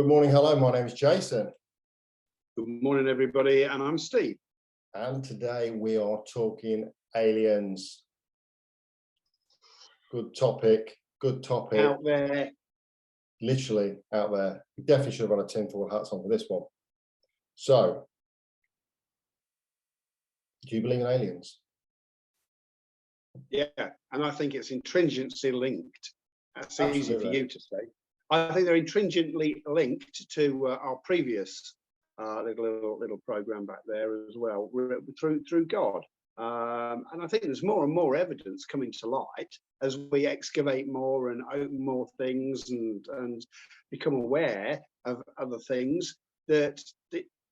Good morning, hello, my name is Jason. Good morning, everybody, and I'm Steve. And today we are talking aliens. Good topic, good topic. Out there. Literally out there. We definitely should have had a tinfoil hats on for this one. So, do you believe in aliens? Yeah, and I think it's intrinsically linked. That's easy for you to say. I think they're intrinsically linked to our previous little program back there as well, through God. And I think there's more and more evidence coming to light as we excavate more and open more things and become aware of other things that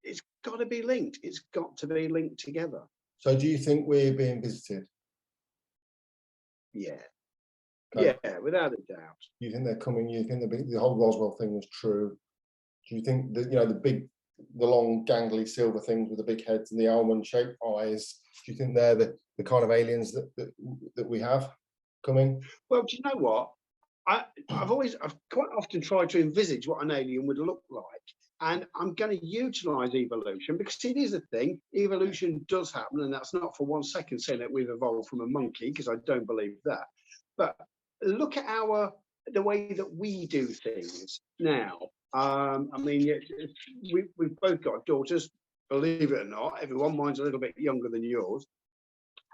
it's got to be linked. It's got to be linked together. So do you think we're being visited? Yeah. Okay. Yeah, without a doubt. You think they're coming? You think the whole Roswell thing was true? Do you think that, the long gangly silver things with the big heads and the almond-shaped eyes? Do you think they're the kind of aliens that we have coming? Well, do you know what? I've quite often tried to envisage what an alien would look like, and I'm going to utilize evolution because it is a thing. Evolution does happen, and that's not for 1 second saying that we've evolved from a monkey, because I don't believe that. But look at the way that we do things now. I mean, we've both got daughters, believe it or not. Everyone, mine's a little bit younger than yours.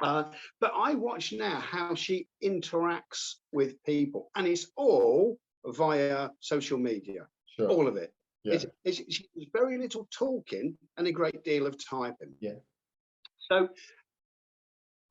But I watch now how she interacts with people, and it's all via social media. Sure. All of it. Yeah. It's very little talking and a great deal of typing. Yeah. So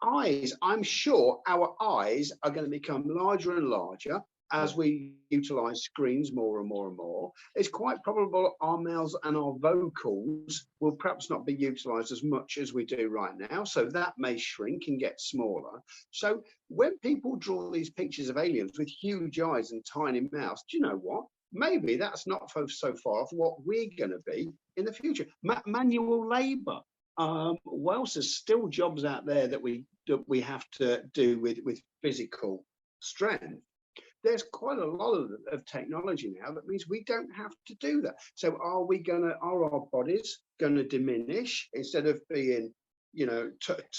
eyes, I'm sure our eyes are going to become larger and larger as we utilize screens more and more and more. It's quite probable our mouths and our vocals will perhaps not be utilized as much as we do right now. So that may shrink and get smaller. So when people draw these pictures of aliens with huge eyes and tiny mouths, do you know what? Maybe that's not so far off what we're going to be in the future. Manual labor. Whilst there's still jobs out there that we have to do with physical strength, there's quite a lot of technology now that means we don't have to do that. So are our bodies going to diminish instead of being,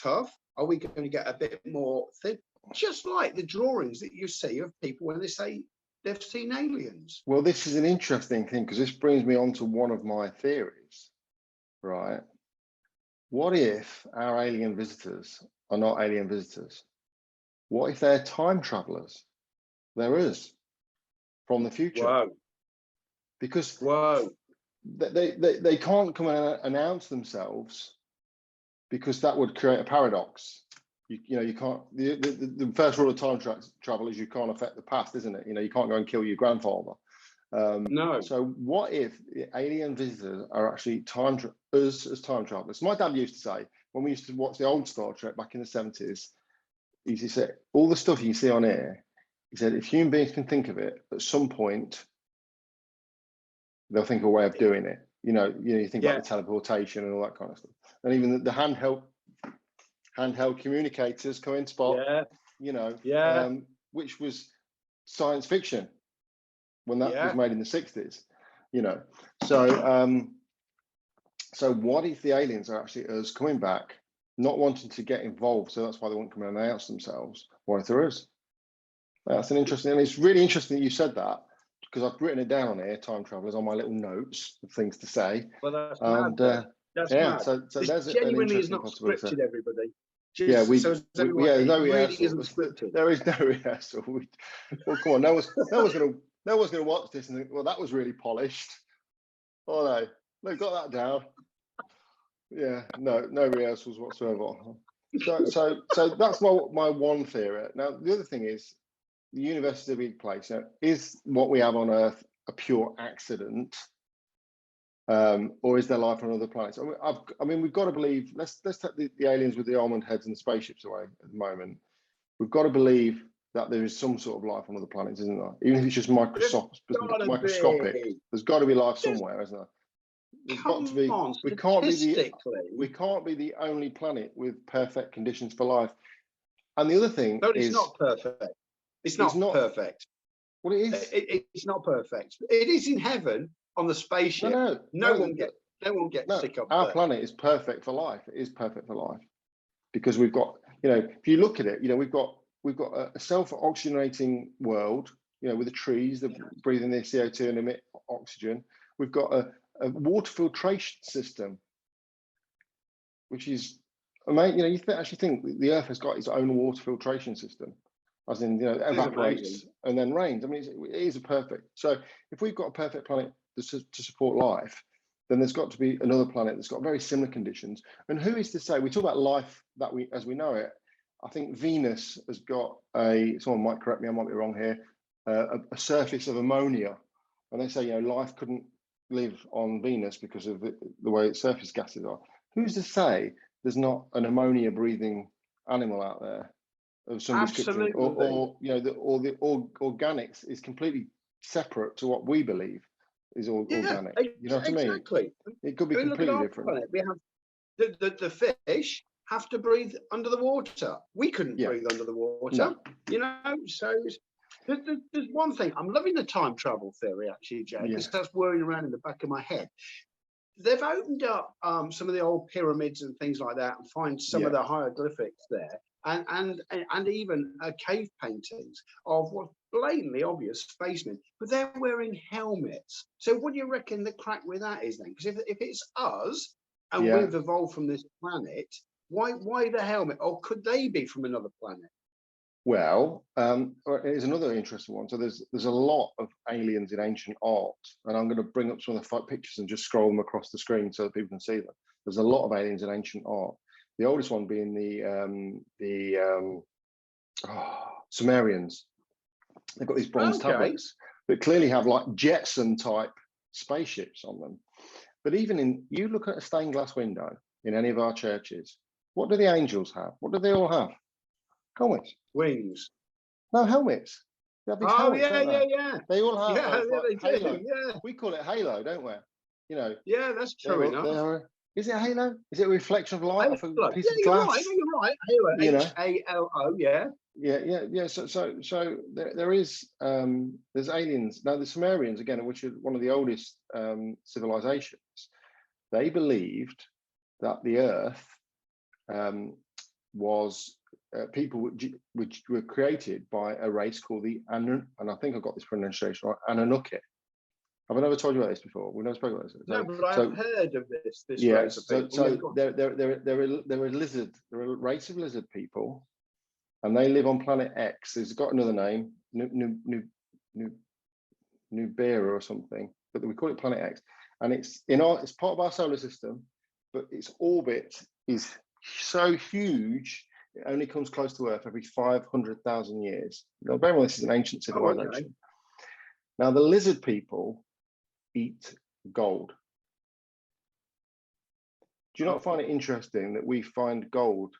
tough? Are we going to get a bit more thin? Just like the drawings that you see of people when they say they've seen aliens. Well, this is an interesting thing because this brings me on to one of my theories, right? What if our alien visitors are not alien visitors? What if they're time travelers? They're us from the future. Wow. Because wow. They can't come and announce themselves because that would create a paradox. You can't. The first rule of time travel is you can't affect the past, isn't it? You can't go and kill your grandfather. No. So what if the alien visitors are actually us as time travelers? My dad used to say, when we used to watch the old Star Trek back in the 70s, he used to say, all the stuff you see on here, he said, if human beings can think of it, at some point, they'll think of a way of doing it. You think about the teleportation and all that kind of stuff. And even the handheld communicators coming spot, which was science fiction when that was made in the 60s, So what if the aliens are actually us coming back, not wanting to get involved, so that's why they won't come and announce themselves? What if there is? That's an interesting, and it's really interesting that you said that, because I've written it down here, time travelers, on my little notes of things to say. Well, that's mad. That's mad. So there's genuinely is not scripted, everybody. No rehearsal. Isn't scripted. There is no rehearsal. Well, come on, no one's gonna watch this and think, well, that was really polished. Oh no, they've got that down. Yeah, no rehearsals whatsoever. So that's my one theory. Now the other thing is, the universe is a big place. Is what we have on Earth a pure accident, or is there life on other planets? I mean, we've got to believe. Let's take the aliens with the almond heads and the spaceships away at the moment. We've got to believe that there is some sort of life on other planets, isn't there? Even if it's just microscopic. There's got to be life somewhere, isn't there? There's got to be. We can't be the only planet with perfect conditions for life. And the other thing is, it's not perfect. It's not perfect. Well, it is. It's not perfect. It is in heaven, on the spaceship. No one gets sick up our there. planet is perfect for life. It is perfect for life because we've got, if you look at it, we've got a self-oxygenating world, with the trees that breathe in the CO2 and emit oxygen. We've got a water filtration system, which is amazing. You actually think the Earth has got its own water filtration system, as in, it evaporates and then rains. I mean, it is a perfect. So if we've got a perfect planet to support life, then there's got to be another planet that's got very similar conditions. And who is to say? We talk about life as we know it. I think Venus has got someone might correct me, I might be wrong here, a surface of ammonia. And they say, life couldn't live on Venus because of the way its surface gases are. Who's to say there's not an ammonia breathing animal out there of some description, or the organics is completely separate to what we believe is organic. You know what I mean? Exactly. It could be completely different. Planet. We have the fish have to breathe under the water. We couldn't breathe under the water. No. So there's one thing. I'm loving the time travel theory, actually, Jay, because that's whirring around in the back of my head. They've opened up some of the old pyramids and things like that, and find some of the hieroglyphics there, and even cave paintings of what's blatantly obvious spacemen, but they're wearing helmets. So what do you reckon the crack with that is then? Because if it's us and we've evolved from this planet, why the helmet? Or could they be from another planet? Well, here's another interesting one. So there's a lot of aliens in ancient art, and I'm going to bring up some of the pictures and just scroll them across the screen so that people can see them. There's a lot of aliens in ancient art. The oldest one being the Sumerians. They've got these bronze tablets that clearly have like Jetson type spaceships on them. But even you look at a stained glass window in any of our churches, what do the angels have? What do they all have? Helmets. Wings. No, helmets. They have these helmets, yeah. They all have they halo. do, yeah. We call it halo, don't we? Yeah, that's true enough. Is it a halo? Is it a reflection of light off a piece of you're glass? right. You're right. Halo, H-A-L-O, yeah. Yeah. So there is there's aliens now. The Sumerians, again, which is one of the oldest civilizations, they believed that the Earth was people which were created by a race called the and I think I got this pronunciation right, Anunnaki. Have I never told you about this before? We've never spoken about this. No, but I've heard of this race of people. So they're a lizard. They're a race of lizard people, and they live on planet X. It's got another name, Nubera or something, but we call it planet X. And it's part of our solar system, but its orbit is so huge it only comes close to Earth every 500,000 years. Now, bear in mind, this is an ancient civilization. Okay. Now, the lizard people eat gold. Do you not find it interesting that we find gold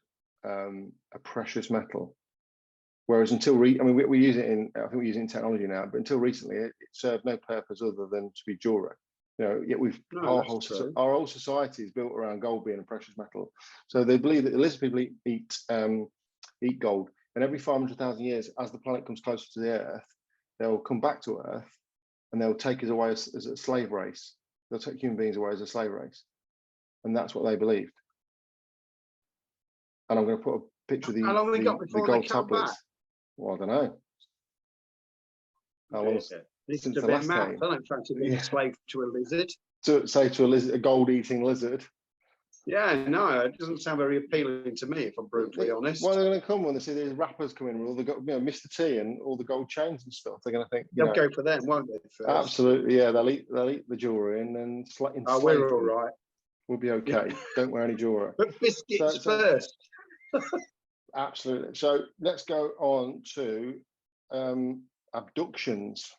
a precious metal? Whereas until we use it in, I think we use it in technology now, but until recently, it served no purpose other than to be jewelry. Yet our whole society is built around gold being a precious metal. So they believe that the lizard people eat gold, and every 500,000 years, as the planet comes closer to the Earth, they'll come back to Earth, and they'll take us away as a slave race. They'll take human beings away as a slave race, and that's what they believed. And I'm going to put a picture of the gold tablets. Back? Well, I don't know. How long? Since the last time. I don't fancy being a slave to a lizard. To say to a lizard, a gold-eating lizard. Yeah, no, it doesn't sound very appealing to me, if I'm brutally honest. Well, they're going to come when they see these rappers come in with all the, Mr. T and all the gold chains and stuff. They're going to think they'll go for them, won't they? First? Absolutely, yeah. They'll eat the jewelry and then we're all right. We'll be okay. Don't wear any jewelry. But biscuits first. Absolutely. So let's go on to abductions.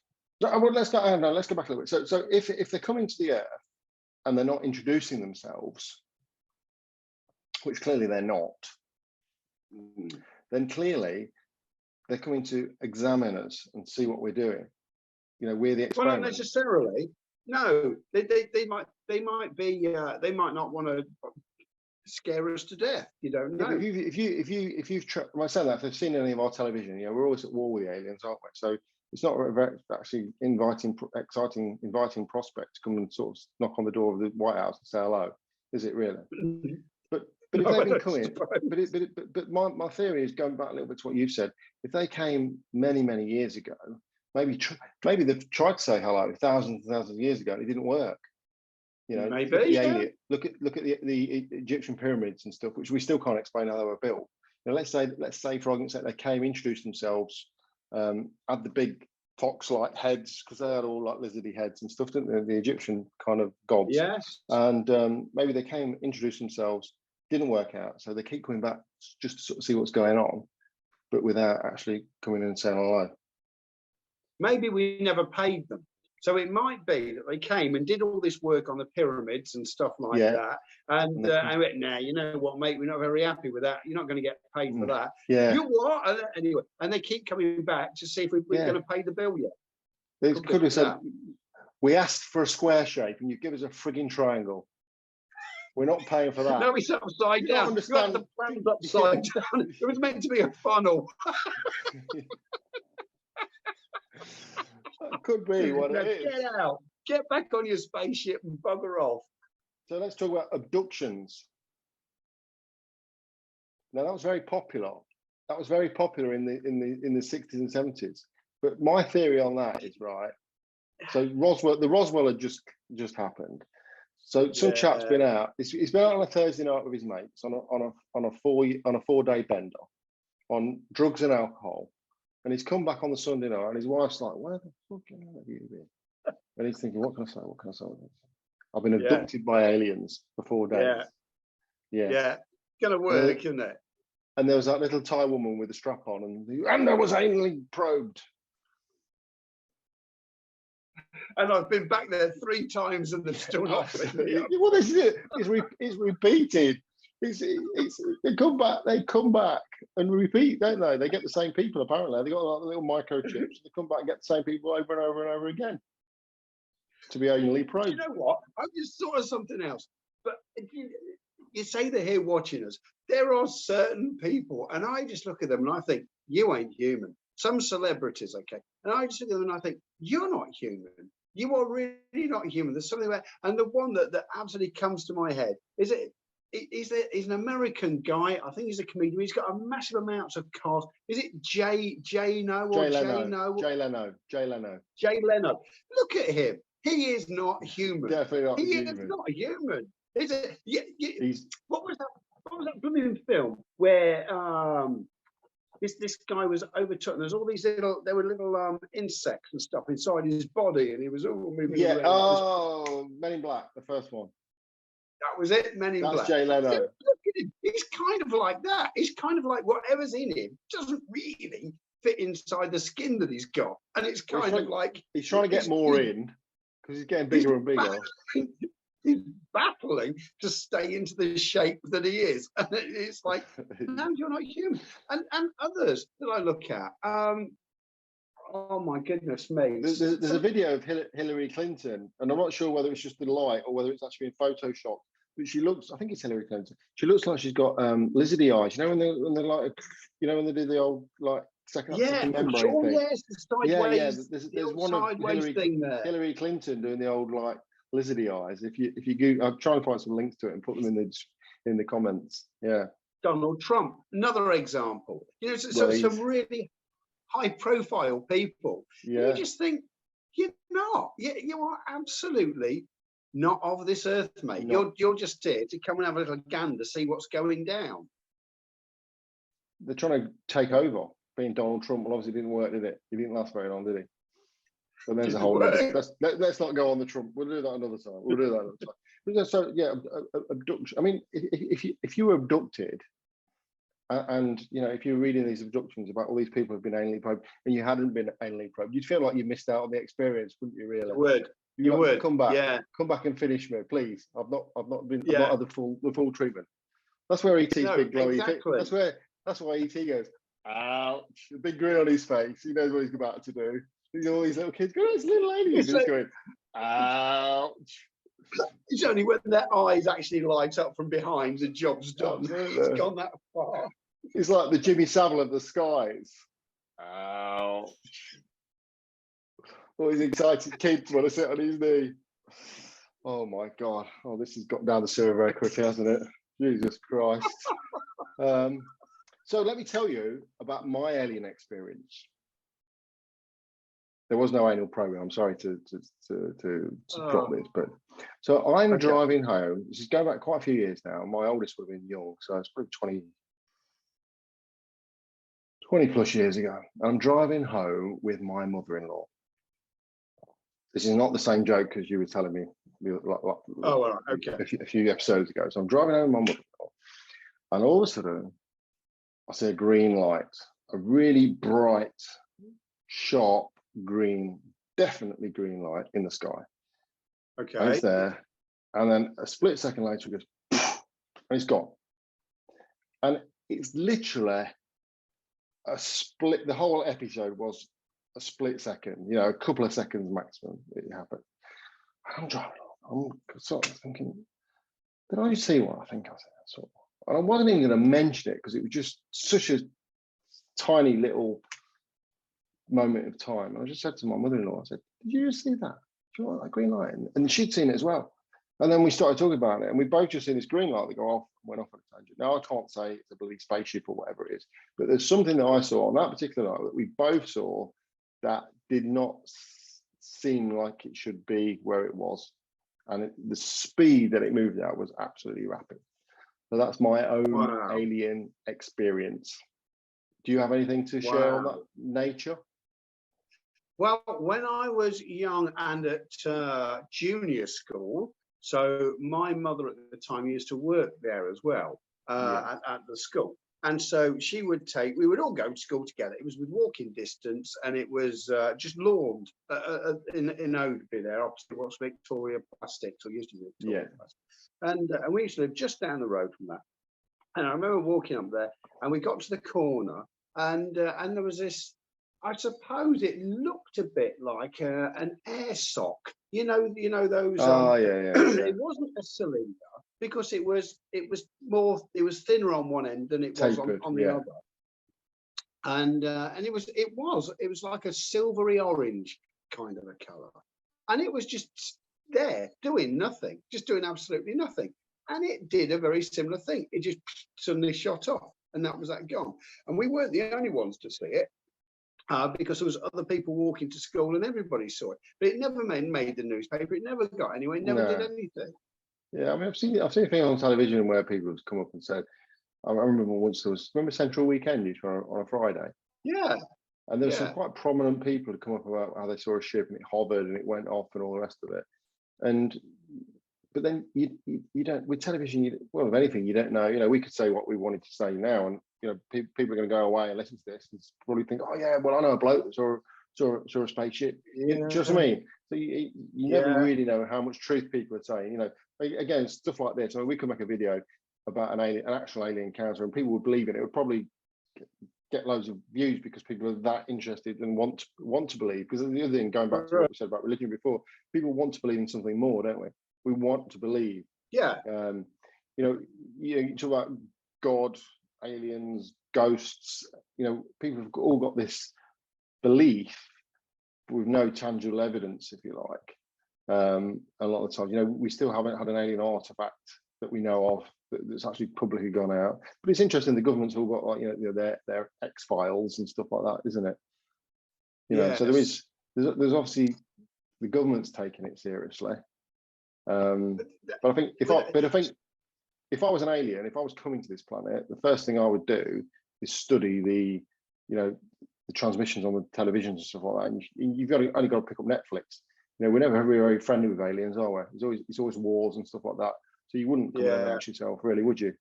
Let's go back a little bit. So if they're coming to the Earth and they're not introducing themselves, which clearly they're not, then clearly they're coming to examine us and see what we're doing. We're the experiment. Well, not necessarily. No, they might not want to scare us to death. You don't know. If you've myself, if they've seen any of our television, we're always at war with the aliens, aren't we? So it's not a very actually inviting, exciting, inviting prospect to come and sort of knock on the door of the White House and say hello, is it really? But if No, I they've been don't coming, suppose. but my theory is going back a little bit to what you've said. If they came many years ago, maybe they've tried to say hello thousands and thousands of years ago and it didn't work. You know, Maybe, look at the yeah. alien, look at the Egyptian pyramids and stuff, which we still can't explain how they were built. You know, let's say for argument's sake they came, introduced themselves, had the big fox-like heads because they had all like lizardy heads and stuff, didn't they? The Egyptian kind of gods. Yes. And maybe they came, introduced themselves, didn't work out, so they keep coming back just to sort of see what's going on, but without actually coming in and saying hello. Maybe we never paid them. So it might be that they came and did all this work on the pyramids and stuff like that. And I went, nah, you know what, mate, we're not very happy with that. You're not going to get paid for that. Yeah. You what? And anyway, and they keep coming back to see if we're going to pay the bill yet. They could have said, we asked for a square shape and you give us a frigging triangle. We're not paying for that. No, it's upside down. Understand the plan's upside down. It was meant to be a funnel. That could be what it is. Get out. Get back on your spaceship and bugger off. So let's talk about abductions. Now that was very popular. That was very popular in the 60s and 70s. But my theory on that is right. So the Roswell had just happened. So some chap's been out. He's been out on a Thursday night with his mates on a 4-day bender on drugs and alcohol, and he's come back on the Sunday night, and his wife's like, "Where the fuck have you been?" And he's thinking, "What can I say? What can I say? I've been abducted by aliens for 4 days." Yeah, gonna work, isn't it? And there was that little Thai woman with a strap on, and there was anally probed. And I've been back there 3 times and they're still not. Well, this is it. It's repeated. They come back and repeat, don't they? They get the same people apparently. They got like the little microchips. They come back and get the same people over and over and over again to be anally probed. You know what? I just thought of something else. But you say they're here watching us. There are certain people, and I just look at them and I think, you ain't human. Some celebrities, okay, and I just look at them and I think, you're not human. You are really not human. There's something about, and the one that absolutely comes to my head is he's an American guy. I think he's a comedian. He's got a massive amount of cars. Is it Jay Leno? Jay Leno. Look at him. He is not human. Definitely not. He is not human. Is it? What was that? What was that blooming film where this guy was overtook? There's all these little insects and stuff inside his body, and he was all moving around. Oh, Men in Black, the first one. That was it, Men in Black. That's Jay Leno. Look at him. He's kind of like that. He's kind of like whatever's in him doesn't really fit inside the skin that he's got, and it's kind of like he's trying to get more in because he's getting bigger and bigger. He's battling to stay into the shape that he is, and it's like, no, you're not human. And others that I look at, oh my goodness me. There's a video of Hillary Clinton, and I'm not sure whether it's just the light or whether it's actually been photoshopped. But she looks, I think it's Hillary Clinton. She looks like she's got lizardy eyes. You know when they're like, you know when they do the old like second membrane thing. Yes, the sideways. There's one of Hillary Clinton doing the old like lizardy eyes. If you go, I'll try and find some links to it and put them in the comments. Yeah. Donald Trump, another example. You know, some really high-profile people. Yeah. You just think you're not. You are absolutely not of this earth, mate. You're just here to come and have a little gander, see what's going down. They're trying to take over. Being Donald Trump, well, obviously didn't work, did it? He didn't last very long, did he? But there's a whole. Let's not go on the Trump. We'll do that another time. So yeah, abduction. I mean, if you were abducted, and you know, if you're reading these abductions about all these people who've been anally probed, and you hadn't been anally probed, you'd feel like you missed out on the experience, wouldn't you? Really? You would. Come back. Yeah. Come back and finish me, please. I've not had the full treatment. That's where ET's big glowy. Exactly. That's why ET goes, ouch, a big grin on his face. He knows what he's about to do. There's all these little kids going, it's little aliens. He's going, ouch. It's only when their eyes actually light up from behind the job's done. It's gone that far. It's like the Jimmy Savile of the skies. Ouch. All these excited kids want to sit on his knee. Oh my God. Oh, this has got down the sewer very quickly, hasn't it? Jesus Christ. So let me tell you about my alien experience. There was no anal program. I'm sorry to drop this, but so I'm Okay. driving home. This is going back quite a few years now. My oldest would have been young, so it's probably 20 plus years ago. I'm driving home with my mother-in-law. This is not the same joke as you were telling me Oh, all right. Okay. a few episodes ago. So I'm driving home with my mother-in-law, and all of a sudden, I see a green light, a really bright, sharp green, definitely green light in the sky. And Okay. it's there. And then a split second later, it goes, and it's gone. And it's literally a split. The whole episode was a split second, a couple of seconds maximum it happened. I'm driving along. I'm sort of thinking, did I see what I think I saw? And I wasn't even going to mention it because it was just such a tiny little moment of time. And I just said to my mother-in-law, I said, did you just see that? Do you want that green light? And she'd seen it as well. And then we started talking about it, and we both just seen this green light that went off on a tangent. Now I can't say it's a bloody spaceship or whatever it is, but there's something that I saw on that particular night that we both saw that did not seem like it should be where it was. And the speed that it moved at was absolutely rapid. So that's my own alien experience. Do you have anything to share on that nature? Well, when I was young and at junior school, so my mother at the time used to work there as well, at the school. And so we would all go to school together. It was with walking distance, and it was just lawned in Oadby there, opposite what's Victoria Plastics, or used to be Victoria Plastics. And we used to live just down the road from that. And I remember walking up there, and we got to the corner, and there was this, I suppose it looked a bit like an air sock. You know those. It wasn't a cylinder because it was thinner on one end than it was on the other. And it was like a silvery orange kind of a color, and it was just there doing nothing, just doing absolutely nothing. And it did a very similar thing. It just suddenly shot off, and that was that gone. And we weren't the only ones to see it. Because there was other people walking to school and everybody saw it, but it never made the newspaper. It never got anywhere. It never did anything. Yeah, I mean, I've seen a thing on television where people have come up and said, I remember once remember Central Weekend on a Friday? Yeah. And there were some quite prominent people who come up about how they saw a ship and it hovered and it went off and all the rest of it. But then you don't, with television, if anything, you don't know. We could say what we wanted to say now, and people are going to go away and listen to this and probably think, oh yeah, well I know a bloke that saw a spaceship. Yeah. Do you know what I mean? So you never really know how much truth people are saying. Again, stuff like this. I mean, we could make a video about an actual alien encounter, and people would believe it. It would probably get loads of views because people are that interested and want to believe. Because the other thing, going back to what we said about religion before, people want to believe in something more, don't we? We want to believe. Yeah. You talk about God, aliens, ghosts. People have all got this belief with no tangible evidence, if you like. A lot of the time, we still haven't had an alien artifact that we know of that's actually publicly gone out. But it's interesting. The government's all got their X-Files and stuff like that, isn't it? So there's obviously the government's taking it seriously. But I think if I was an alien, if I was coming to this planet, the first thing I would do is study the transmissions on the televisions and stuff like that. And you've only got to pick up Netflix. We're never very friendly with aliens, are we? It's always wars and stuff like that. So you wouldn't come and announce yourself, really, would you?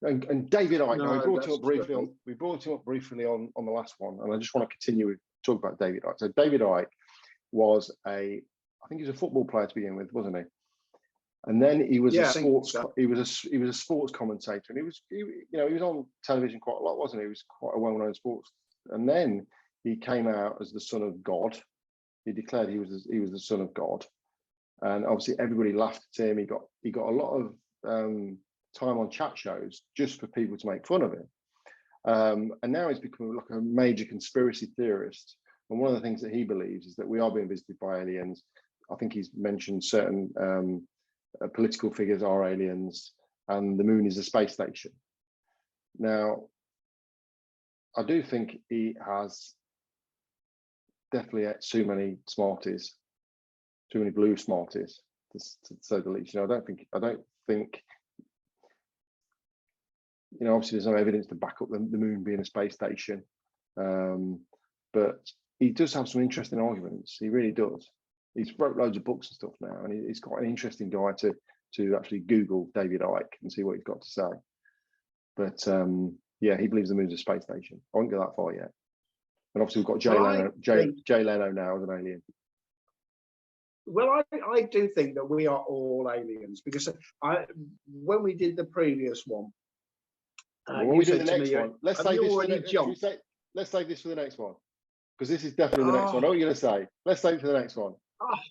And David Icke, we brought him up briefly on the last one, and I just want to continue with talk about David Icke. So David Icke was I think he was a football player to begin with, wasn't he? And then he was a sports commentator, and he was on television quite a lot, wasn't he? He was quite a well-known sports. And then he came out as the son of God. He declared he was the son of God, and obviously everybody laughed at him. He got a lot of time on chat shows just for people to make fun of him. And now he's become like a major conspiracy theorist. And one of the things that he believes is that we are being visited by aliens. I think he's mentioned certain political figures are aliens, and the moon is a space station. Now, I do think he has definitely too many smarties, too many blue smarties, to say the least. I don't think. Obviously, there's no evidence to back up the moon being a space station, but he does have some interesting arguments. He really does. He's wrote loads of books and stuff now, and he's quite an interesting guy to actually Google David Icke and see what he's got to say. But yeah, he believes the moon's a space station. I won't go that far yet. And obviously, we've got Jay Leno now as an alien. Well, I do think that we are all aliens, because when we did the previous one, when we do the next one, let's save this for the next one, because this is definitely the next one. I know what you're going to say. Let's save it for the next one.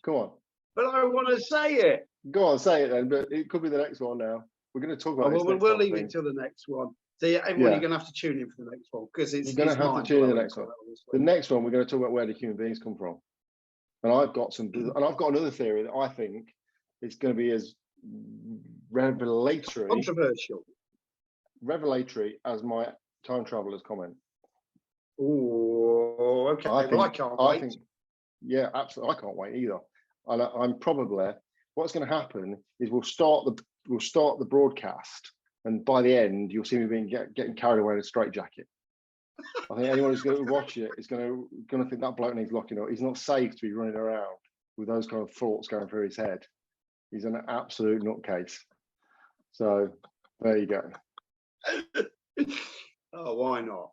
Come on. But I want to say it. Go on, say it then. But it could be the next one now. We're going to talk about this. We'll leave it till the next one. So everyone, you're going to have to tune in for the next one, because you're going to have to tune in the next one. The next one, we're going to talk about where the human beings come from. And I've got another theory that I think is going to be as revelatory as my time traveler's comment. Oh, okay. I can't wait. Yeah, absolutely. I can't wait either. And I'm probably, what's going to happen is we'll start the broadcast, and by the end you'll see me getting carried away in a straitjacket. I think anyone who's going to watch it is going to think that bloke needs locking up. He's not safe to be running around with those kind of thoughts going through his head. He's an absolute nutcase. So there you go. Oh, why not?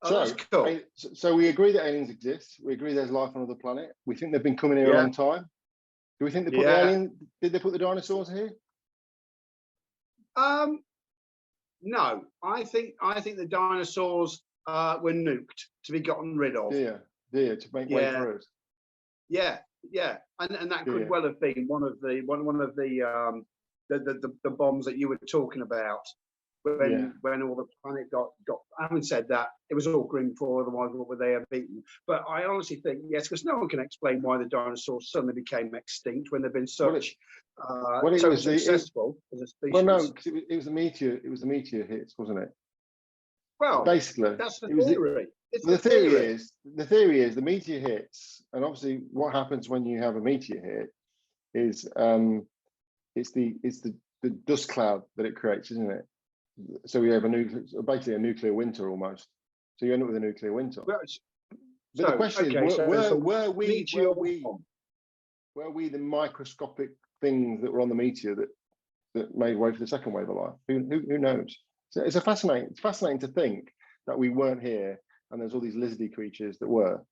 So, that's cool. So we agree that aliens exist. We agree there's life on another planet. We think they've been coming here a long time. Do we think they put the alien? Did they put the dinosaurs here? No, I think the dinosaurs were nuked to be gotten rid of. To make way for us. Yeah, and that could well have been one of the bombs that you were talking about when all the planet got. Having said that, it was all green before, otherwise what would they have eaten? But I honestly think yes, because no one can explain why the dinosaurs suddenly became extinct when they've been successful as a species. Well, no, because it was a meteor. It was the meteor hits, wasn't it? Well, basically, that's the theory. The theory is the meteor hits, and obviously, what happens when you have a meteor hit is it's the dust cloud that it creates, isn't it? So we have basically a nuclear winter almost. So you end up with a nuclear winter. But the question is, were we the microscopic things that were on the meteor that made way for the second wave of life? Who knows? So it's fascinating to think that we weren't here, and there's all these lizardy creatures that were.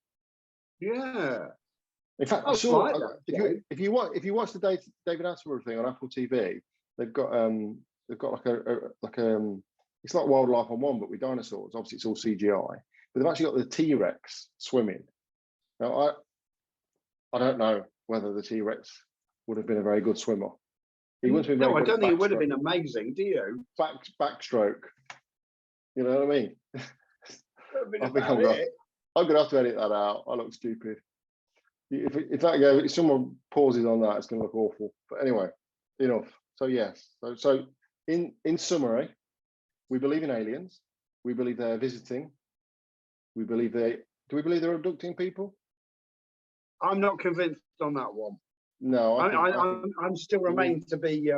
Yeah. In fact, if you watch the David Attenborough thing on Apple TV, they've got like it's like Wildlife on One, but with dinosaurs. Obviously, it's all CGI, but they've actually got the T-Rex swimming. Now, I don't know whether the T-Rex would have been a very good swimmer. He wouldn't have been. No, I don't think it would have been amazing. Do you? Backstroke. You know what I mean? I'm going to have to edit that out. I look stupid. If someone pauses on that, it's going to look awful. But anyway, enough. So yes. So in summary, we believe in aliens. We believe they're visiting. Do we believe they're abducting people? I'm not convinced on that one. No, I'm still remain to be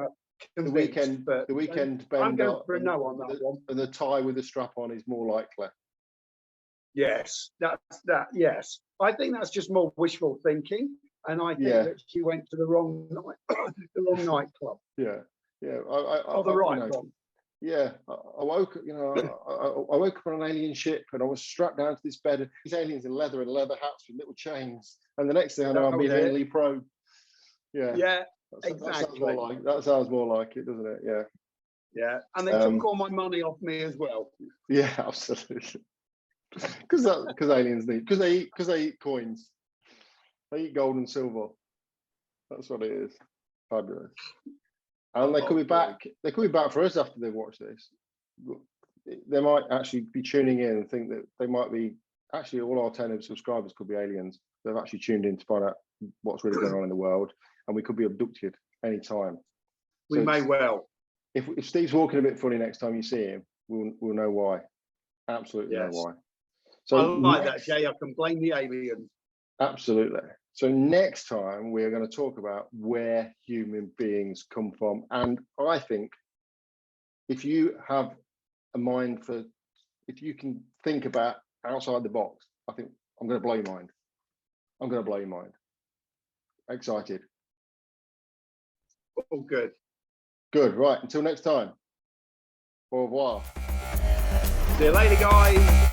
convinced. The weekend. I'm going for a no on that one. And the tie with the strap on is more likely. Yes, yes. I think that's just more wishful thinking, and I think that she went to the wrong nightclub. Yeah. The right one. Yeah, I woke up on an alien ship, and I was strapped down to this bed. These aliens in leather and leather hats with little chains, and the next thing I know, I'm being anally probed. Yeah. Exactly. That sounds more like it, doesn't it? Yeah. Yeah, and they took all my money off me as well. Yeah, absolutely. Because aliens they eat coins. They eat gold and silver. That's what it is. Fabulous. And they could be back. They could be back for us after they've watched this. They might actually be tuning in and think that they might be actually all our 10 subscribers could be aliens. They've actually tuned in to find out what's really going on in the world, and we could be abducted anytime. We So may well. if Steve's walking a bit funny next time you see him, we'll know why. Absolutely Yes. know why. I So like that, Jay. I can blame the aliens. absolutely. So next time we're going to talk about where human beings come from. And I think if you have a mind for, if you can think about outside the box, I think I'm going to blow your mind. I'm going to blow your mind. Excited. All good. Good. Right. Until next time. Au revoir. See you later, guys.